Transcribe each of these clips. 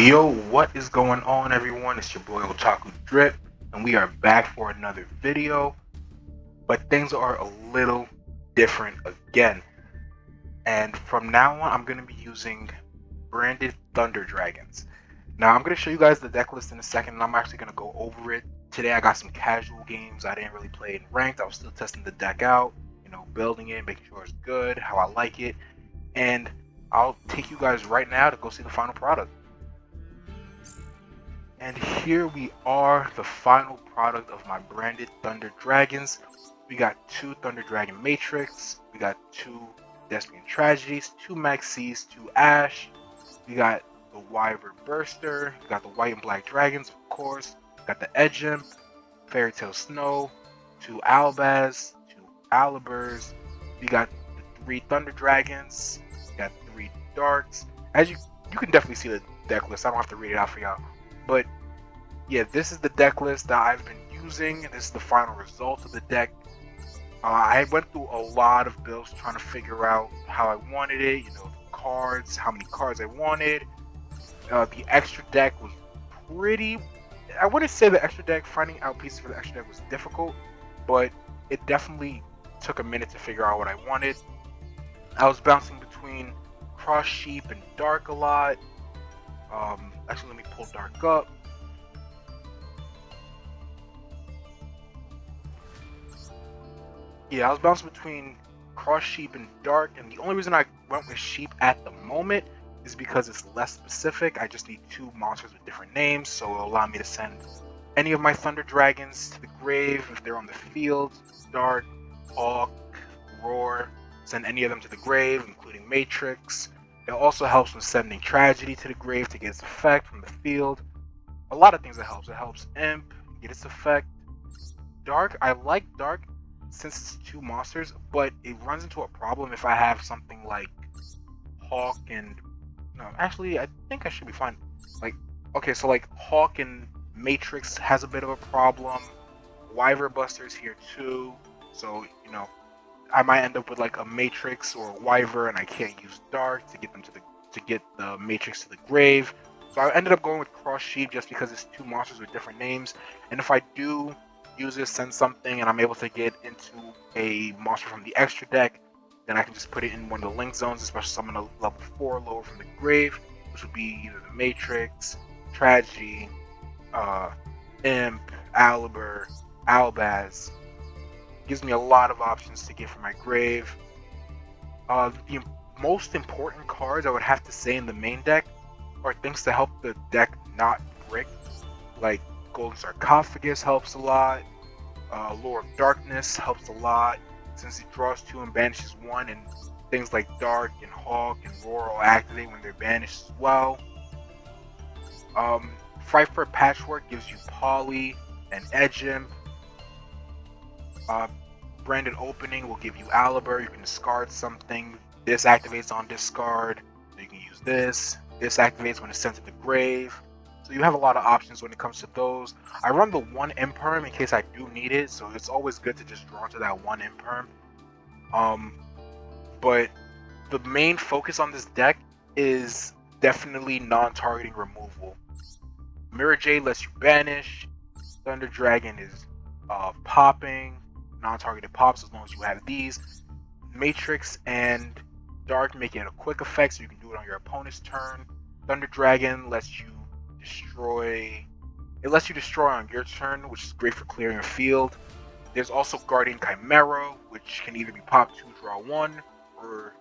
Yo, what is going on, everyone? It's your boy Otaku Drip, and we are back for another video. But things are a little different again. And from now on, I'm going to be using branded Thunder Dragons. Now, I'm going to show you guys the deck list in a second, and I'm actually going to go over it. Today, I got some casual games. I didn't really play in ranked. I was still testing the deck out, building it, making sure it's good, how I like it. And I'll take you guys right now to go see the final product. And here we are, the final product of my branded Thunder Dragons. We got 2 Thunder Dragon Matrix, we got 2 Thespian Tragedies, 2 Maxis, 2 Ash, we got the Wyvern Burster, we got the White and Black Dragons, of course, we got the Edge Imp, Fairy Tale Snow, 2 Albaz, 2 Alibers, we got the 3 Thunder Dragons, we got 3 Darks. As you can definitely see the deck list, I don't have to read it out for y'all. But yeah, this is the deck list that I've been using. This is the final result of the deck. I went through a lot of builds trying to figure out how I wanted it, the cards, how many cards I wanted. The extra deck was pretty... I wouldn't say the extra deck, finding out pieces for the extra deck was difficult, but it definitely took a minute to figure out what I wanted. I was bouncing between Cross Sheep and Dark a lot. Actually, let me pull Dark up. Yeah, I was bouncing between Cross Sheep and Dark, and the only reason I went with Sheep at the moment is because it's less specific. I just need 2 monsters with different names, so it'll allow me to send any of my Thunder Dragons to the grave if they're on the field. Dark, Hawk, Roar, send any of them to the grave, including Matrix. It also helps with sending Tragedy to the grave to get its effect from the field. A lot of things it helps. It helps Imp get its effect. Dark, I like Dark since it's 2 monsters, but it runs into a problem if I have something like Hawk and... No, actually, I think I should be fine. Like Hawk and Matrix has a bit of a problem. Wyvern Buster's here too, so, I might end up with like a Matrix or a Wyvern, and I can't use Dark to get them to get the Matrix to the grave. So I ended up going with Cross Sheep just because it's 2 monsters with different names. And if I do use this, send something, and I'm able to get into a monster from the extra deck, then I can just put it in one of the link zones, especially summon a level 4 lower from the grave, which would be either the Matrix, Tragedy, Imp, Aliber, Albaz. Gives me a lot of options to get from my grave. The most important cards I would have to say in the main deck are things to help the deck not brick, like Golden Sarcophagus helps a lot, Lore of Darkness helps a lot since it draws 2 and banishes 1, and things like Dark and Hawk and Roar will activate when they're banished as well. Frightfur Patchwork gives you Poly and Edge Imp. Branded Opening will give you Aliber. You can discard something. This activates on discard, so you can use this. This activates when it's sent to the grave. So you have a lot of options when it comes to those. I run the 1 Imperm in case I do need it, so it's always good to just draw to that 1 Imperm. But the main focus on this deck is definitely non-targeting removal. Mirror Jade lets you banish. Thunder Dragon is popping. Non-targeted pops as long as you have these. Matrix and Dark make it a quick effect, so you can do it on your opponent's turn. Thunder Dragon lets you destroy. It lets you destroy on your turn, which is great for clearing a field. There's also Guardian Chimera, which can either be pop 2, draw 1, or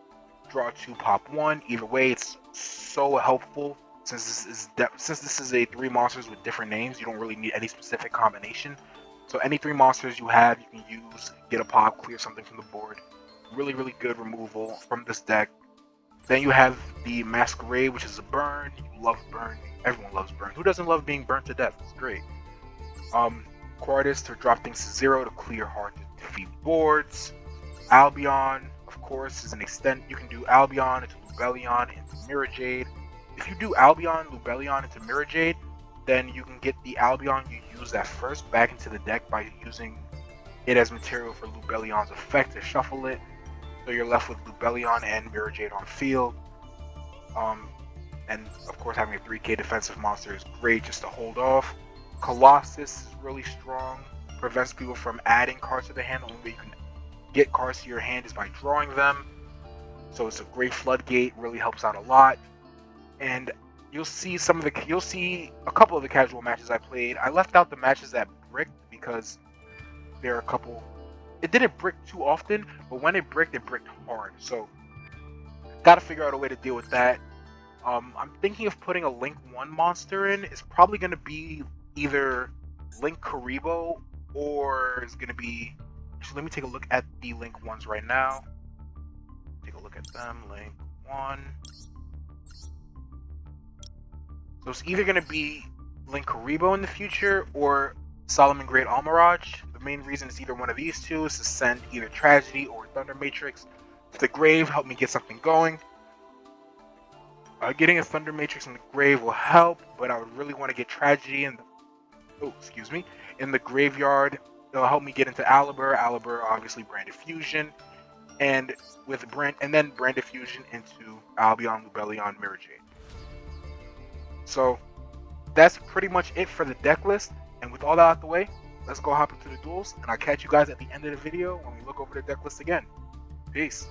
draw 2, pop 1. Either way, it's so helpful since this is a 3 monsters with different names. You don't really need any specific combination. So any 3 monsters you have, you can use, get a pop, clear something from the board. Really, really good removal from this deck. Then you have the Masquerade, which is a burn. You love burn. Everyone loves burn. Who doesn't love being burnt to death? It's great. Quartus to drop things to 0 to clear hard to defeat boards. Albion, of course, is an extent. You can do Albion into Lubellion into Mirror Jade. If you do Albion, Lubellion into Mirror Jade, then you can get the Albion you use at first back into the deck by using it as material for Lubellion's effect to shuffle it. So you're left with Lubellion and Mirror Jade on field. and of course having a 3k defensive monster is great just to hold off. Colossus is really strong, prevents people from adding cards to the hand. The only way you can get cards to your hand is by drawing them, so it's a great floodgate, really helps out a lot. And you'll see a couple of the casual matches I played. I left out the matches that bricked because there are a couple. It didn't brick too often, but when it bricked hard. So gotta figure out a way to deal with that. I'm thinking of putting a Link 1 monster in. It's probably gonna be either Link Karibo or it's gonna be. Actually, let me take a look at the Link ones right now. Take a look at them. Link 1. So it's either going to be Link Karibo in the future or Solomon Great Almiraj. The main reason is either one of these two is to send either Tragedy or Thunder Matrix to the grave, help me get something going. Getting a Thunder Matrix in the grave will help, but I would really want to get Tragedy in the graveyard. It'll help me get into Alibur. Alibur, obviously, Branded Fusion. And then Branded Fusion into Albion, Lubellion, Mirror Jade. So that's pretty much it for the deck list. And with all that out the way, let's go hop into the duels. And I'll catch you guys at the end of the video when we look over the deck list again. Peace.